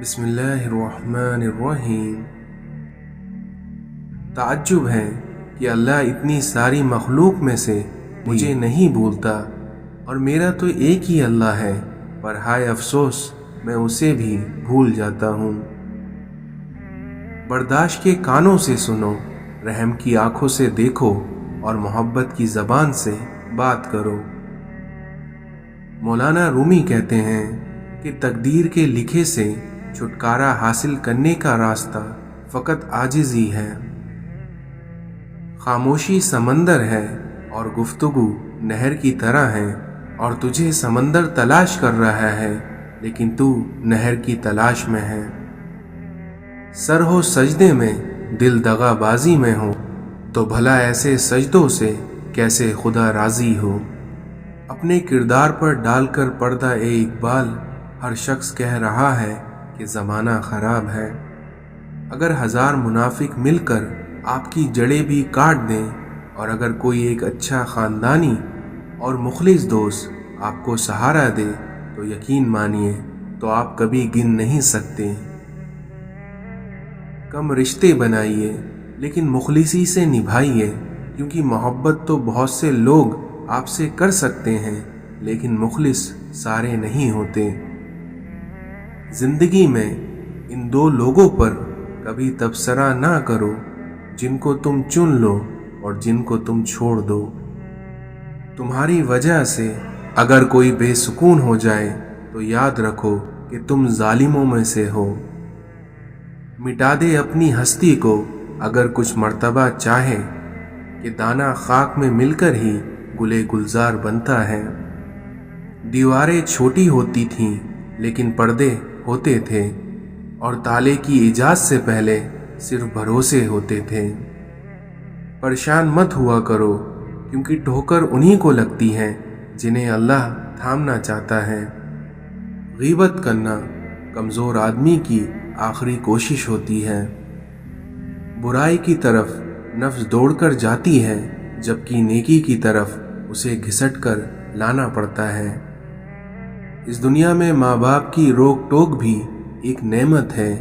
بسم اللہ الرحمن الرحیم۔ تعجب ہے کہ اللہ اتنی ساری مخلوق میں سے مجھے نہیں بھولتا، اور میرا تو ایک ہی اللہ ہے، پر ہائے افسوس میں اسے بھی بھول جاتا ہوں۔ برداشت کے کانوں سے سنو، رحم کی آنکھوں سے دیکھو، اور محبت کی زبان سے بات کرو۔ مولانا رومی کہتے ہیں کہ تقدیر کے لکھے سے چھٹکارا حاصل کرنے کا راستہ فقط عاجزی ہے۔ خاموشی سمندر ہے اور گفتگو نہر کی طرح ہے، اور تجھے سمندر تلاش کر رہا ہے لیکن تو نہر کی تلاش میں ہے۔ سر ہو سجدے میں، دل دغا بازی میں ہو، تو بھلا ایسے سجدوں سے کیسے خدا راضی ہو۔ اپنے کردار پر ڈال کر پردہ اے اقبال، ہر شخص کہہ رہا ہے کہ زمانہ خراب ہے۔ اگر ہزار منافق مل کر آپ کی جڑیں بھی کاٹ دیں، اور اگر کوئی ایک اچھا خاندانی اور مخلص دوست آپ کو سہارا دے، تو یقین مانیے تو آپ کبھی گن نہیں سکتے۔ کم رشتے بنائیے لیکن مخلصی سے نبھائیے، کیونکہ محبت تو بہت سے لوگ آپ سے کر سکتے ہیں لیکن مخلص سارے نہیں ہوتے۔ زندگی میں ان دو لوگوں پر کبھی تبصرہ نہ کرو، جن کو تم چن لو اور جن کو تم چھوڑ دو۔ تمہاری وجہ سے اگر کوئی بے سکون ہو جائے تو یاد رکھو کہ تم ظالموں میں سے ہو۔ مٹا دے اپنی ہستی کو اگر کچھ مرتبہ چاہے، کہ دانہ خاک میں مل کر ہی گلے گلزار بنتا ہے۔ دیواریں چھوٹی ہوتی تھیں لیکن پردے ہوتے تھے، اور تالے کی ایجاد سے پہلے صرف بھروسے ہوتے تھے۔ پریشان مت ہوا کرو، کیونکہ ٹھوکر انہی کو لگتی ہے جنہیں اللہ تھامنا چاہتا ہے۔ غیبت کرنا کمزور آدمی کی آخری کوشش ہوتی ہے۔ برائی کی طرف نفس دوڑ کر جاتی ہے، جبکہ نیکی کی طرف اسے گھسٹ کر لانا پڑتا ہے۔ اس دنیا میں ماں باپ کی روک ٹوک بھی ایک نعمت ہے،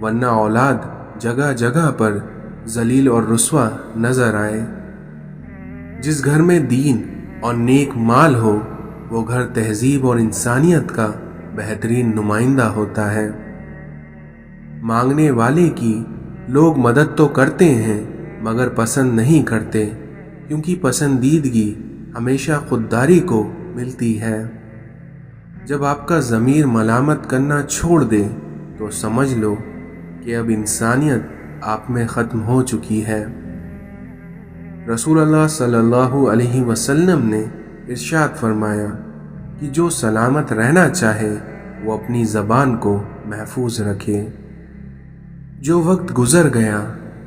ورنہ اولاد جگہ جگہ پر ذلیل اور رسوا نظر آئے۔ جس گھر میں دین اور نیک مال ہو، وہ گھر تہذیب اور انسانیت کا بہترین نمائندہ ہوتا ہے۔ مانگنے والے کی لوگ مدد تو کرتے ہیں مگر پسند نہیں کرتے، کیونکہ پسندیدگی ہمیشہ خودداری کو ملتی ہے۔ جب آپ کا ضمیر ملامت کرنا چھوڑ دے تو سمجھ لو کہ اب انسانیت آپ میں ختم ہو چکی ہے۔ رسول اللہ صلی اللہ علیہ وسلم نے ارشاد فرمایا کہ جو سلامت رہنا چاہے وہ اپنی زبان کو محفوظ رکھے۔ جو وقت گزر گیا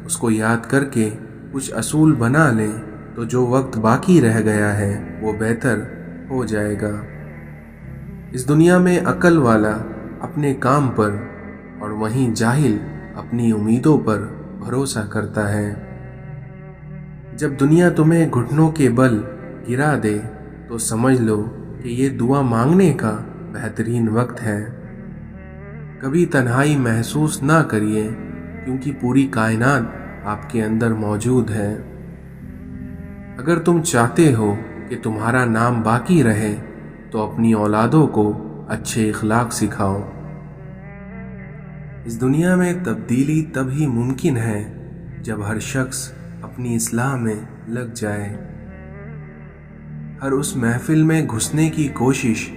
اس کو یاد کر کے کچھ اصول بنا لیں تو جو وقت باقی رہ گیا ہے وہ بہتر ہو جائے گا۔ اس دنیا میں عقل والا اپنے کام پر، اور وہیں جاہل اپنی امیدوں پر بھروسہ کرتا ہے۔ جب دنیا تمہیں گھٹنوں کے بل گرا دے تو سمجھ لو کہ یہ دعا مانگنے کا بہترین وقت ہے۔ کبھی تنہائی محسوس نہ کریے، کیونکہ پوری کائنات آپ کے اندر موجود ہے۔ اگر تم چاہتے ہو کہ تمہارا نام باقی رہے تو اپنی اولادوں کو اچھے اخلاق سکھاؤ۔ اس دنیا میں تبدیلی تب ہی ممکن ہے جب ہر شخص اپنی اصلاح میں لگ جائے۔ ہر اس محفل میں گھسنے کی کوشش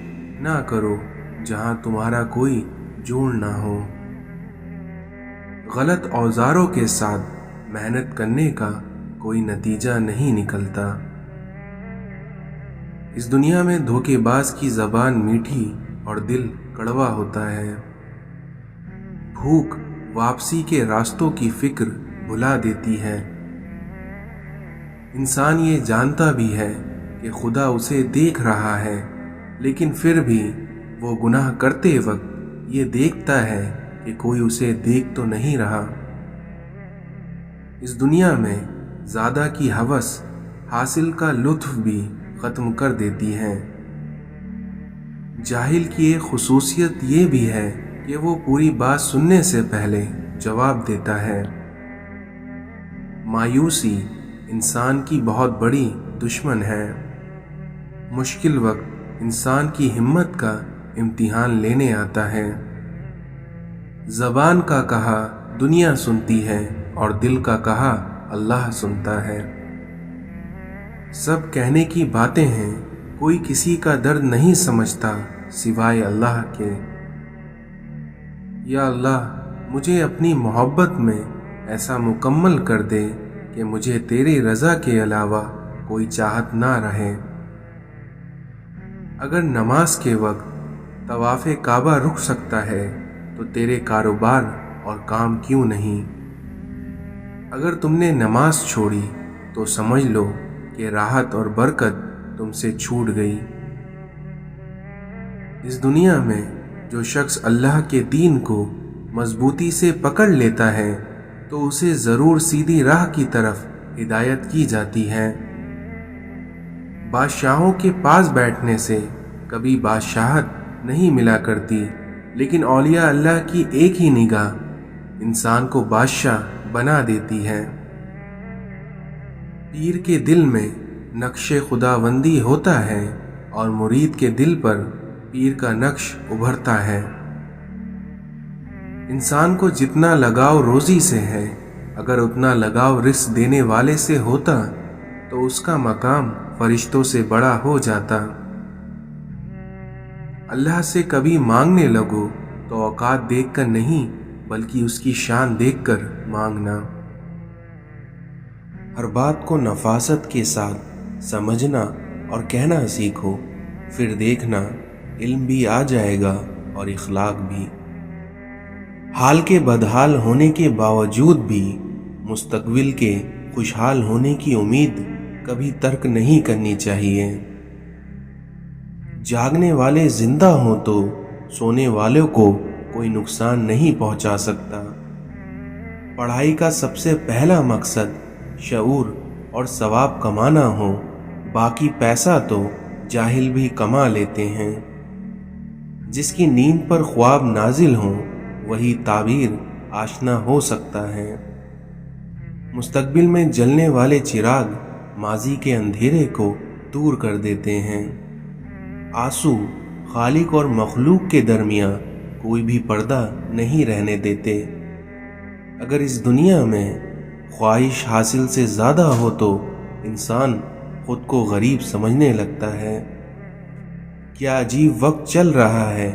نہ کرو جہاں تمہارا کوئی جوڑ نہ ہو۔ غلط اوزاروں کے ساتھ محنت کرنے کا کوئی نتیجہ نہیں نکلتا۔ اس دنیا میں دھوکے باز کی زبان میٹھی اور دل کڑوا ہوتا ہے۔ بھوک واپسی کے راستوں کی فکر بھلا دیتی ہے۔ انسان یہ جانتا بھی ہے کہ خدا اسے دیکھ رہا ہے، لیکن پھر بھی وہ گناہ کرتے وقت یہ دیکھتا ہے کہ کوئی اسے دیکھ تو نہیں رہا۔ اس دنیا میں زیادہ کی ہوس حاصل کا لطف بھی ختم کر دیتی ہے۔ جاہل کی ایک خصوصیت یہ بھی ہے کہ وہ پوری بات سننے سے پہلے جواب دیتا ہے۔ مایوسی انسان کی بہت بڑی دشمن ہے۔ مشکل وقت انسان کی ہمت کا امتحان لینے آتا ہے۔ زبان کا کہا دنیا سنتی ہے اور دل کا کہا اللہ سنتا ہے۔ سب کہنے کی باتیں ہیں، کوئی کسی کا درد نہیں سمجھتا سوائے اللہ کے۔ یا اللہ، مجھے اپنی محبت میں ایسا مکمل کر دے کہ مجھے تیری رضا کے علاوہ کوئی چاہت نہ رہے۔ اگر نماز کے وقت طواف کعبہ رک سکتا ہے تو تیرے کاروبار اور کام کیوں نہیں؟ اگر تم نے نماز چھوڑی تو سمجھ لو کہ راحت اور برکت تم سے چھوٹ گئی۔ اس دنیا میں جو شخص اللہ کے دین کو مضبوطی سے پکڑ لیتا ہے تو اسے ضرور سیدھی راہ کی طرف ہدایت کی جاتی ہے۔ بادشاہوں کے پاس بیٹھنے سے کبھی بادشاہت نہیں ملا کرتی، لیکن اولیاء اللہ کی ایک ہی نگاہ انسان کو بادشاہ بنا دیتی ہے۔ پیر کے دل میں نقش خداوندی ہوتا ہے اور مرید کے دل پر پیر کا نقش ابھرتا ہے۔ انسان کو جتنا لگاؤ روزی سے ہے، اگر اتنا لگاؤ رزق دینے والے سے ہوتا تو اس کا مقام فرشتوں سے بڑا ہو جاتا۔ اللہ سے کبھی مانگنے لگو تو اوقات دیکھ کر نہیں بلکہ اس کی شان دیکھ کر مانگنا۔ ہر بات کو نفاست کے ساتھ سمجھنا اور کہنا سیکھو، پھر دیکھنا علم بھی آ جائے گا اور اخلاق بھی۔ حال کے بدحال ہونے کے باوجود بھی مستقبل کے خوشحال ہونے کی امید کبھی ترک نہیں کرنی چاہیے۔ جاگنے والے زندہ ہوں تو سونے والوں کو کوئی نقصان نہیں پہنچا سکتا۔ پڑھائی کا سب سے پہلا مقصد شعور اور ثواب کمانا ہو، باقی پیسہ تو جاہل بھی کما لیتے ہیں۔ جس کی نیند پر خواب نازل ہوں وہی تعبیر آشنا ہو سکتا ہے۔ مستقبل میں جلنے والے چراغ ماضی کے اندھیرے کو دور کر دیتے ہیں۔ آنسو خالق اور مخلوق کے درمیان کوئی بھی پردہ نہیں رہنے دیتے۔ اگر اس دنیا میں خواہش حاصل سے زیادہ ہو تو انسان خود کو غریب سمجھنے لگتا ہے۔ کیا عجیب وقت چل رہا ہے،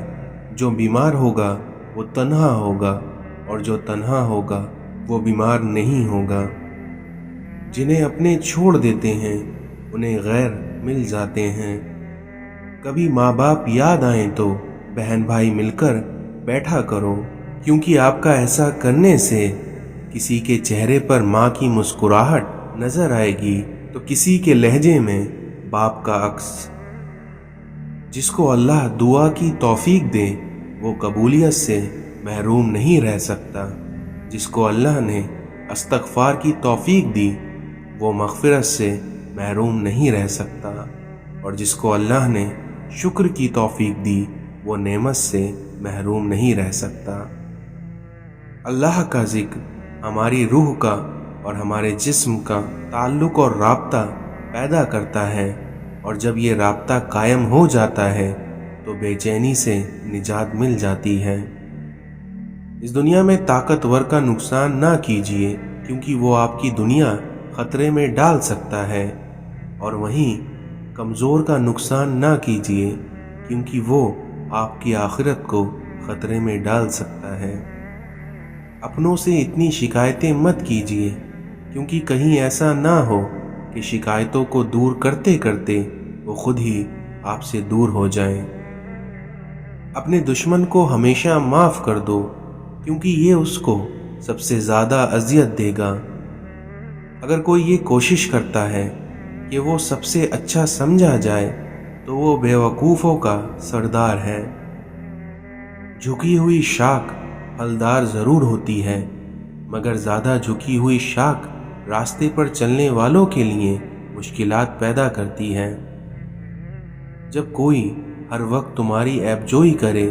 جو بیمار ہوگا وہ تنہا ہوگا اور جو تنہا ہوگا وہ بیمار نہیں ہوگا۔ جنہیں اپنے چھوڑ دیتے ہیں انہیں غیر مل جاتے ہیں۔ کبھی ماں باپ یاد آئیں تو بہن بھائی مل کر بیٹھا کرو، کیونکہ آپ کا ایسا کرنے سے کسی کے چہرے پر ماں کی مسکراہٹ نظر آئے گی تو کسی کے لہجے میں باپ کا عکس۔ جس کو اللہ دعا کی توفیق دے وہ قبولیت سے محروم نہیں رہ سکتا۔ جس کو اللہ نے استغفار کی توفیق دی وہ مغفرت سے محروم نہیں رہ سکتا، اور جس کو اللہ نے شکر کی توفیق دی وہ نعمت سے محروم نہیں رہ سکتا۔ اللہ کا ذکر ہماری روح کا اور ہمارے جسم کا تعلق اور رابطہ پیدا کرتا ہے، اور جب یہ رابطہ قائم ہو جاتا ہے تو بے چینی سے نجات مل جاتی ہے۔ اس دنیا میں طاقتور کا نقصان نہ کیجیے، کیونکہ وہ آپ کی دنیا خطرے میں ڈال سکتا ہے، اور وہیں کمزور کا نقصان نہ کیجیے، کیونکہ وہ آپ کی آخرت کو خطرے میں ڈال سکتا ہے۔ اپنوں سے اتنی شکایتیں مت کیجیے، کیونکہ کہیں ایسا نہ ہو کہ شکایتوں کو دور کرتے کرتے وہ خود ہی آپ سے دور ہو جائیں۔ اپنے دشمن کو ہمیشہ معاف کر دو، کیونکہ یہ اس کو سب سے زیادہ اذیت دے گا۔ اگر کوئی یہ کوشش کرتا ہے کہ وہ سب سے اچھا سمجھا جائے تو وہ بیوقوفوں کا سردار ہے۔ جھکی ہوئی شاخ پھلدار ضرور ہوتی ہے، مگر زیادہ جھکی ہوئی شاخ راستے پر چلنے والوں کے لیے مشکلات پیدا کرتی ہے۔ جب کوئی ہر وقت تمہاری عیب جوئی کرے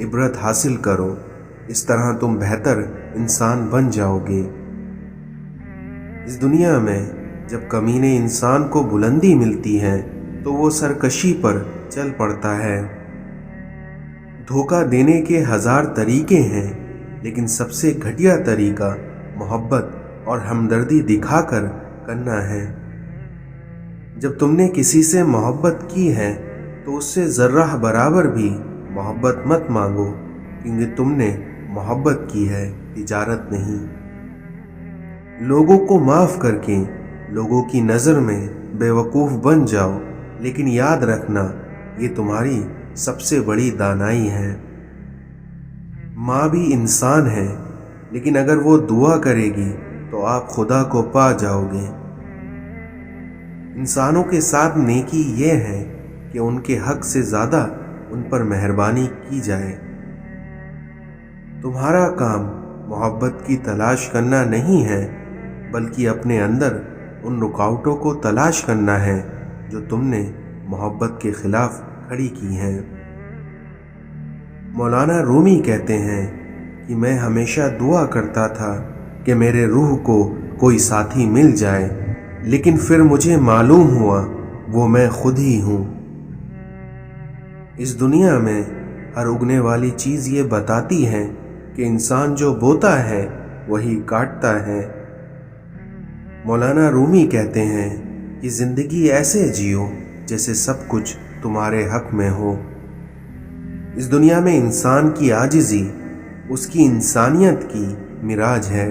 عبرت حاصل کرو، اس طرح تم بہتر انسان بن جاؤ گے۔ اس دنیا میں جب کمینے انسان کو بلندی ملتی ہے تو وہ سرکشی پر چل پڑتا ہے۔ دھوکہ دینے کے 1000 طریقے ہیں، لیکن سب سے گھٹیا طریقہ محبت اور ہمدردی دکھا کر کرنا ہے۔ جب تم نے کسی سے محبت کی ہے تو اس سے ذرہ برابر بھی محبت مت مانگو، کیونکہ تم نے محبت کی ہے، تجارت نہیں۔ لوگوں کو معاف کر کے لوگوں کی نظر میں بے وقوف بن جاؤ، لیکن یاد رکھنا یہ تمہاری سب سے بڑی دانائی ہے۔ ماں بھی انسان ہے، لیکن اگر وہ دعا کرے گی تو آپ خدا کو پا جاؤ گے۔ انسانوں کے ساتھ نیکی یہ ہے کہ ان کے حق سے زیادہ ان پر مہربانی کی جائے۔ تمہارا کام محبت کی تلاش کرنا نہیں ہے، بلکہ اپنے اندر ان رکاوٹوں کو تلاش کرنا ہے جو تم نے محبت کے خلاف کھڑی کی ہیں۔ مولانا رومی کہتے ہیں کہ میں ہمیشہ دعا کرتا تھا کہ میرے روح کو کوئی ساتھی مل جائے، لیکن پھر مجھے معلوم ہوا وہ میں خود ہی ہوں۔ اس دنیا میں ہر اگنے والی چیز یہ بتاتی ہے کہ انسان جو بوتا ہے وہی کاٹتا ہے۔ مولانا رومی کہتے ہیں کہ زندگی ایسے جیو جیسے سب کچھ تمہارے حق میں ہو۔ اس دنیا میں انسان کی عاجزی اس کی انسانیت کی معراج ہے۔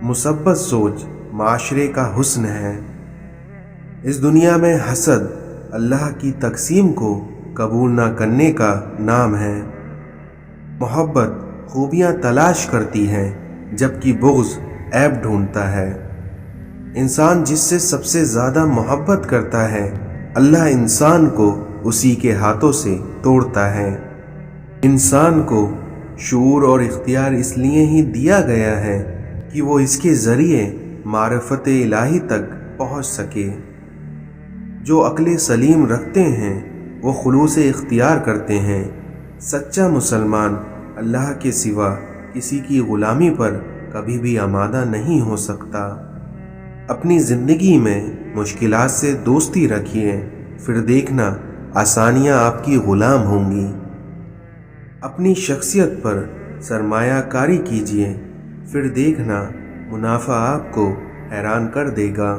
مثبت سوچ معاشرے کا حسن ہے۔ اس دنیا میں حسد اللہ کی تقسیم کو قبول نہ کرنے کا نام ہے۔ محبت خوبیاں تلاش کرتی ہے، جبکہ بغض عیب ڈھونڈتا ہے۔ انسان جس سے سب سے زیادہ محبت کرتا ہے، اللہ انسان کو اسی کے ہاتھوں سے توڑتا ہے۔ انسان کو شعور اور اختیار اس لیے ہی دیا گیا ہے کہ وہ اس کے ذریعے معرفت الہی تک پہنچ سکے۔ جو عقل سلیم رکھتے ہیں وہ خلوص اختیار کرتے ہیں۔ سچا مسلمان اللہ کے سوا کسی کی غلامی پر کبھی بھی آمادہ نہیں ہو سکتا۔ اپنی زندگی میں مشکلات سے دوستی رکھیے، پھر دیکھنا آسانیاں آپ کی غلام ہوں گی۔ اپنی شخصیت پر سرمایہ کاری کیجیے، پھر دیکھنا منافع آپ کو حیران کر دے گا۔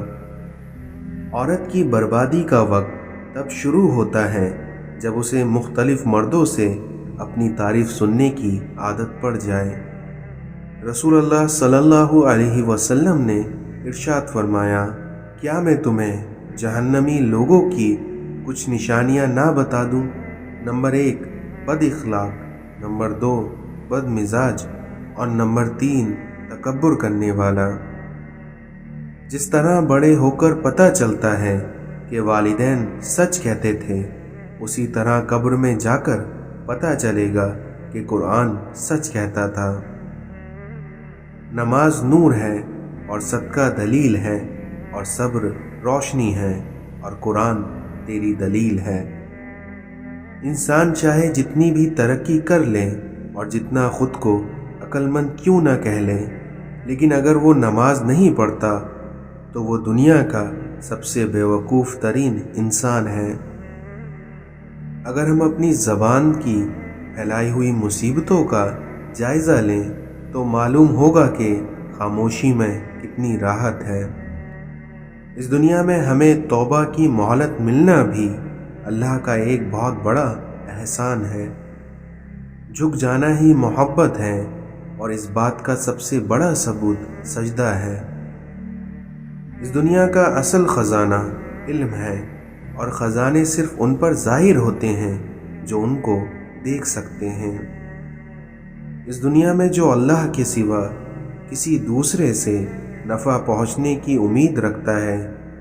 عورت کی بربادی کا وقت تب شروع ہوتا ہے جب اسے مختلف مردوں سے اپنی تعریف سننے کی عادت پڑ جائے۔ رسول اللہ صلی اللہ علیہ وسلم نے ارشاد فرمایا، کیا میں تمہیں جہنمی لوگوں کی کچھ نشانیاں نہ بتا دوں؟ نمبر 1 بد اخلاق، نمبر 2 بد مزاج، اور نمبر 3 تکبر کرنے والا۔ جس طرح بڑے ہو کر پتہ چلتا ہے کہ والدین سچ کہتے تھے، اسی طرح قبر میں جا کر پتہ چلے گا کہ قرآن سچ کہتا تھا۔ نماز نور ہے اور صدقہ دلیل ہے، اور صبر روشنی ہے، اور قرآن تیری دلیل ہے۔ انسان چاہے جتنی بھی ترقی کر لے اور جتنا خود کو عقل مند کیوں نہ کہہ لے، لیکن اگر وہ نماز نہیں پڑھتا تو وہ دنیا کا سب سے بے وقوف ترین انسان ہے۔ اگر ہم اپنی زبان کی پھیلائی ہوئی مصیبتوں کا جائزہ لیں تو معلوم ہوگا کہ خاموشی میں کتنی راحت ہے۔ اس دنیا میں ہمیں توبہ کی مہلت ملنا بھی اللہ کا ایک بہت بڑا احسان ہے۔ جھک جانا ہی محبت ہے، اور اس بات کا سب سے بڑا ثبوت سجدہ ہے۔ اس دنیا کا اصل خزانہ علم ہے، اور خزانے صرف ان پر ظاہر ہوتے ہیں جو ان کو دیکھ سکتے ہیں۔ اس دنیا میں جو اللہ کے سوا کسی دوسرے سے نفع پہنچنے کی امید رکھتا ہے،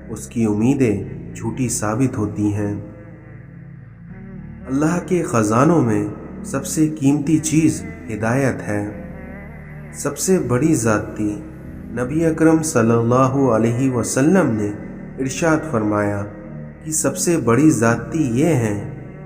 اس کی امیدیں جھوٹی ثابت ہوتی ہیں۔ اللہ کے خزانوں میں سب سے قیمتی چیز ہدایت ہے۔ سب سے بڑی زیادتی نبی اکرم صلی اللہ علیہ وسلم نے ارشاد فرمایا کہ سب سے بڑی زیادتی یہ ہے